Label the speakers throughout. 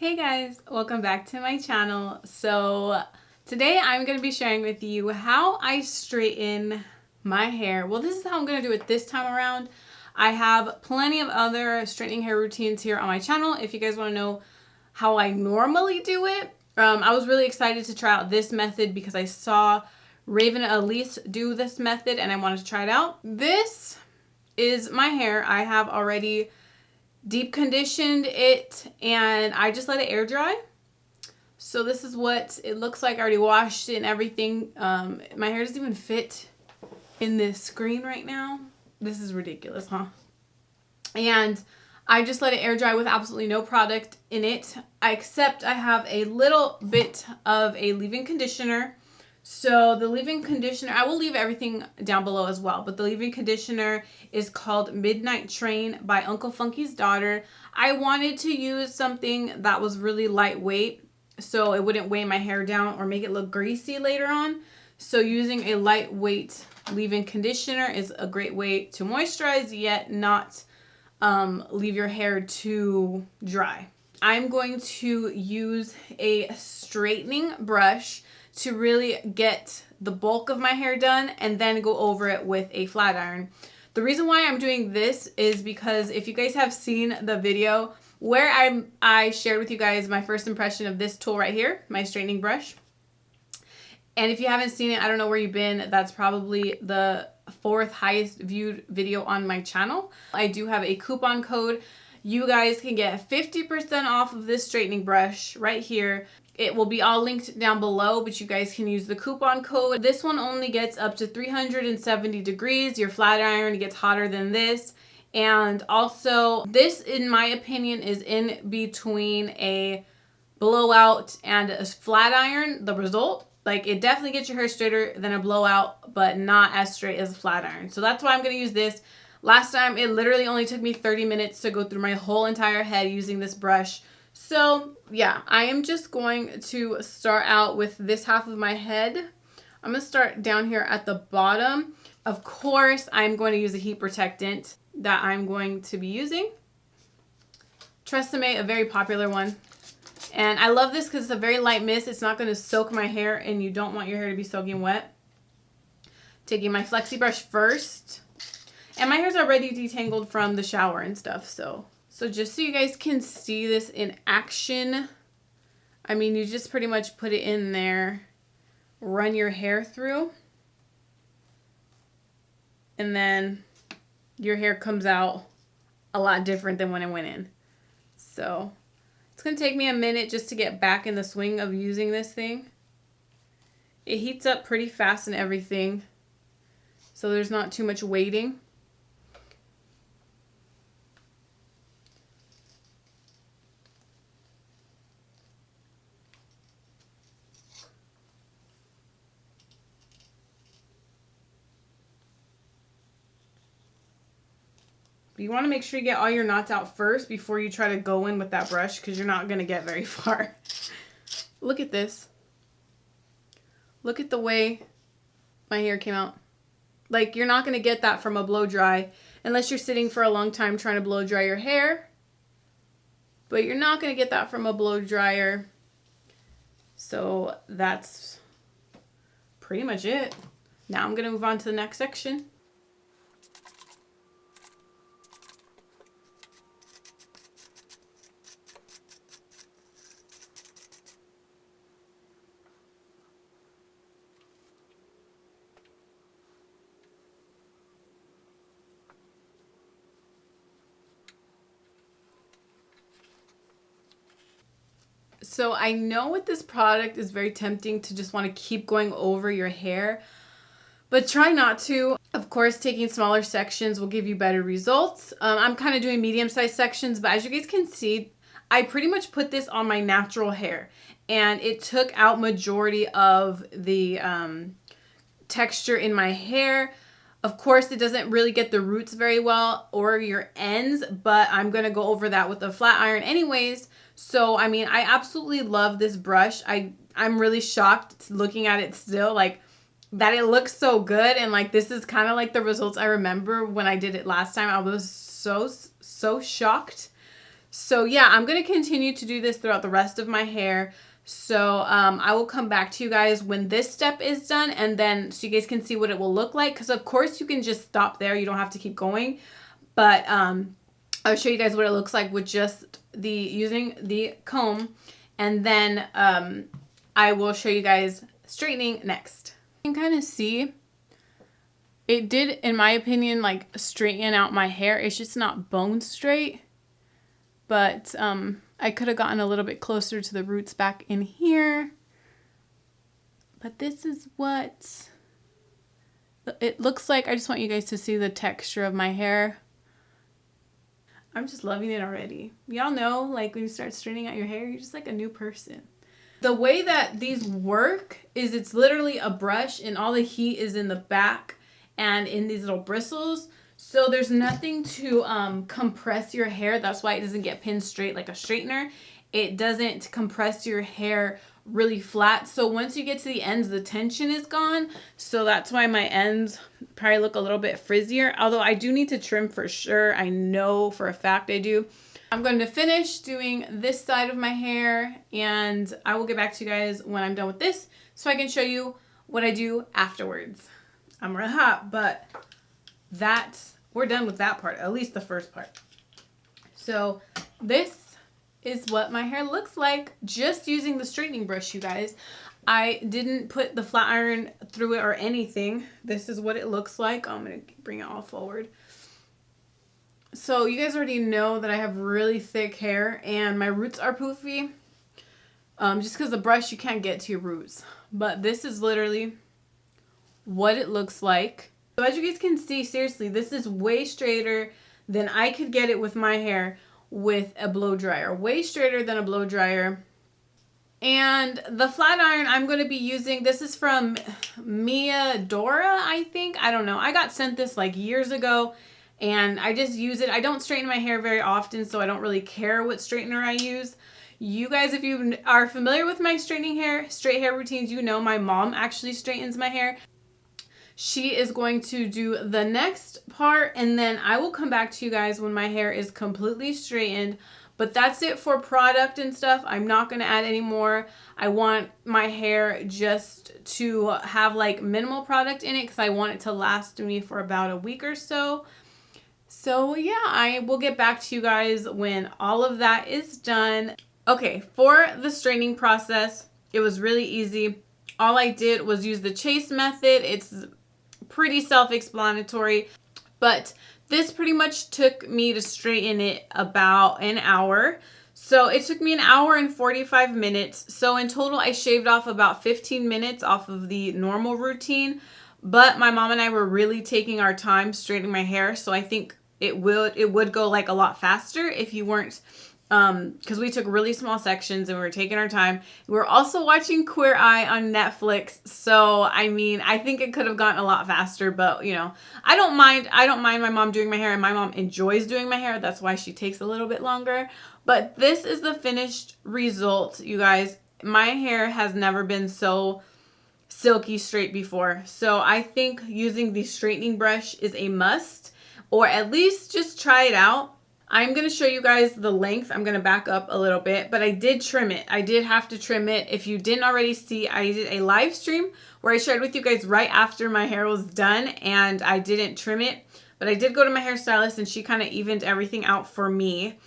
Speaker 1: Hey guys, welcome back to my channel. So today I'm going to be sharing with you how I straighten my hair. Well, this is how I'm going to do it this time around. I have plenty of other straightening hair routines here on my channel if you guys want to know how I normally do it. I was really excited to try out this method because I saw Raven and Elise do this method and I wanted to try it out. This is my hair. I have already deep conditioned it and I just let it air dry. So this is what it looks like. I already washed it and everything. My hair doesn't even fit in this screen right now. This is ridiculous, huh? And I just let it air dry with absolutely no product in it, except I have a little bit of a leave-in conditioner. So the leave-in conditioner, I will leave everything down below as well, but the leave-in conditioner is called Midnight Train by Uncle Funky's Daughter. I wanted to use something that was really lightweight so it wouldn't weigh my hair down or make it look greasy later on. So using a lightweight leave-in conditioner is a great way to moisturize yet not leave your hair too dry. I'm going to use a straightening brush to really get the bulk of my hair done and then go over it with a flat iron. The reason why I'm doing this is because if you guys have seen the video where I shared with you guys my first impression of this tool right here, my straightening brush. And if you haven't seen it, I don't know where you've been. That's probably the 4th highest viewed video on my channel. I do have a coupon code. You guys can get 50% off of this straightening brush right here. It will be all linked down below, but you guys can use the coupon code. This one only gets up to 370 degrees. Your flat iron gets hotter than this. And also, this, in my opinion, is in between a blowout and a flat iron, the result. Like, it definitely gets your hair straighter than a blowout, but not as straight as a flat iron. So that's why I'm going to use this. Last time, it literally only took me 30 minutes to go through my whole entire head using this brush. So, yeah, I am just going to start out with this half of my head. I'm going to start down here at the bottom. Of course, I'm going to use a heat protectant that I'm going to be using. Tresemme, a very popular one. And I love this because it's a very light mist. It's not going to soak my hair, and you don't want your hair to be soaking wet. Taking my flexi brush first. And my hair's already detangled from the shower and stuff, so just so you guys can see this in action, I mean, you just pretty much put it in there, run your hair through, and then your hair comes out a lot different than when it went in. So it's going to take me a minute just to get back in the swing of using this thing. It heats up pretty fast and everything, so there's not too much waiting. You want to make sure you get all your knots out first before you try to go in with that brush, because you're not going to get very far. Look at this. Look at the way my hair came out. Like, you're not going to get that from a blow dry unless you're sitting for a long time trying to blow dry your hair. But you're not going to get that from a blow dryer. So that's pretty much it. Now I'm going to move on to the next section. So I know with this product is very tempting to just want to keep going over your hair, but try not to. Of course, taking smaller sections will give you better results. I'm kind of doing medium-sized sections, but as you guys can see, I pretty much put this on my natural hair, and it took out majority of the texture in my hair. Of course, it doesn't really get the roots very well or your ends, but I'm going to go over that with a flat iron anyways. So, I mean, I absolutely love this brush. I'm really shocked looking at it still, like, that it looks so good. And, like, this is kind of like the results I remember when I did it last time. I was so shocked. So yeah, I'm going to continue to do this throughout the rest of my hair. So I will come back to you guys when this step is done, and then so you guys can see what it will look like. Because of course you can just stop there. You don't have to keep going. But I'll show you guys what it looks like with just using the comb. And then I will show you guys straightening next. You can kind of see it did, in my opinion, like straighten out my hair. It's just not bone straight. But I could have gotten a little bit closer to the roots back in here. But this is what it looks like. I just want you guys to see the texture of my hair. I'm just loving it already. Y'all know, like when you start straightening out your hair, you're just like a new person. The way that these work is it's literally a brush and all the heat is in the back and in these little bristles. So there's nothing to compress your hair. That's why it doesn't get pinned straight like a straightener. It doesn't compress your hair really flat. So once you get to the ends, the tension is gone. So that's why my ends probably look a little bit frizzier. Although I do need to trim for sure. I know for a fact I do. I'm going to finish doing this side of my hair, and I will get back to you guys when I'm done with this so I can show you what I do afterwards. I'm real hot, but we're done with that part, at least the first part. So this is what my hair looks like just using the straightening brush, you guys. I didn't put the flat iron through it or anything. This is what it looks like. I'm going to bring it all forward. So you guys already know that I have really thick hair and my roots are poofy. Just because the brush, you can't get to your roots. But this is literally what it looks like. So as you guys can see, seriously, this is way straighter than I could get it with my hair with a blow dryer. Way straighter than a blow dryer. And the flat iron I'm going to be using, this is from Mia Dora, I think. I don't know. I got sent this like years ago and I just use it. I don't straighten my hair very often, so I don't really care what straightener I use. You guys, if you are familiar with my straight hair routines, you know my mom actually straightens my hair. She is going to do the next part, and then I will come back to you guys when my hair is completely straightened. But that's it for product and stuff. I'm not going to add any more. I want my hair just to have like minimal product in it because I want it to last me for about a week or so. So yeah, I will get back to you guys when all of that is done. Okay, for the straightening process, it was really easy. All I did was use the chase method. It's pretty self-explanatory, but this pretty much took me to straighten it about an hour. So it took me an hour and 45 minutes. So in total, I shaved off about 15 minutes off of the normal routine. But my mom and I were really taking our time straightening my hair. So I think it would go like a lot faster if you weren't, because we took really small sections and we were taking our time. We were also watching Queer Eye on Netflix. So, I mean, I think it could have gotten a lot faster, but you know, I don't mind my mom doing my hair, and my mom enjoys doing my hair. That's why she takes a little bit longer. But this is the finished result, you guys. My hair has never been so silky straight before. So I think using the straightening brush is a must, or at least just try it out. I'm going to show you guys the length. I'm going to back up a little bit, but I did trim it. I did have to trim it. If you didn't already see, I did a live stream where I shared with you guys right after my hair was done, and I didn't trim it, but I did go to my hairstylist and she kind of evened everything out for me.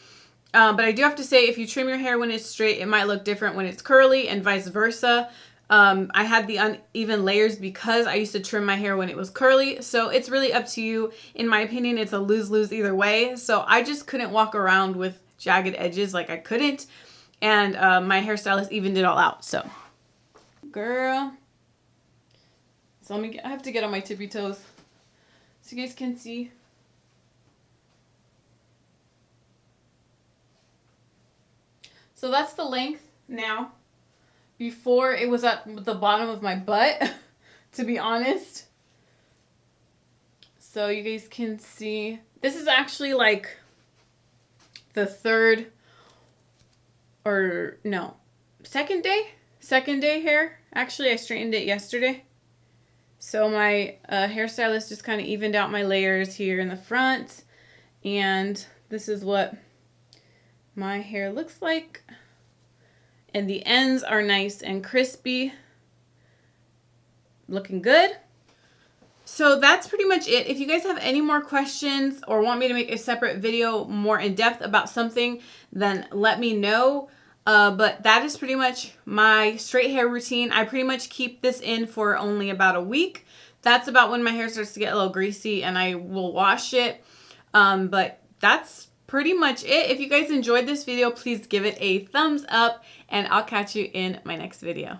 Speaker 1: But I do have to say, if you trim your hair when it's straight, it might look different when it's curly, and vice versa. I had the uneven layers because I used to trim my hair when it was curly. So it's really up to you. In my opinion, it's a lose-lose either way. So I just couldn't walk around with jagged edges, like I couldn't. And my hairstylist evened it all out. So, girl. So I have to get on my tippy toes so you guys can see. So that's the length now. Before, it was at the bottom of my butt, to be honest. So you guys can see. This is actually like the second day hair. Actually, I straightened it yesterday. So my hairstylist just kind of evened out my layers here in the front. And this is what my hair looks like. And the ends are nice and crispy. Looking good. So that's pretty much it. If you guys have any more questions or want me to make a separate video more in depth about something, then let me know. But that is pretty much my straight hair routine. I pretty much keep this in for only about a week. That's about when my hair starts to get a little greasy and I will wash it. But that's pretty much it. If you guys enjoyed this video, please give it a thumbs up and I'll catch you in my next video.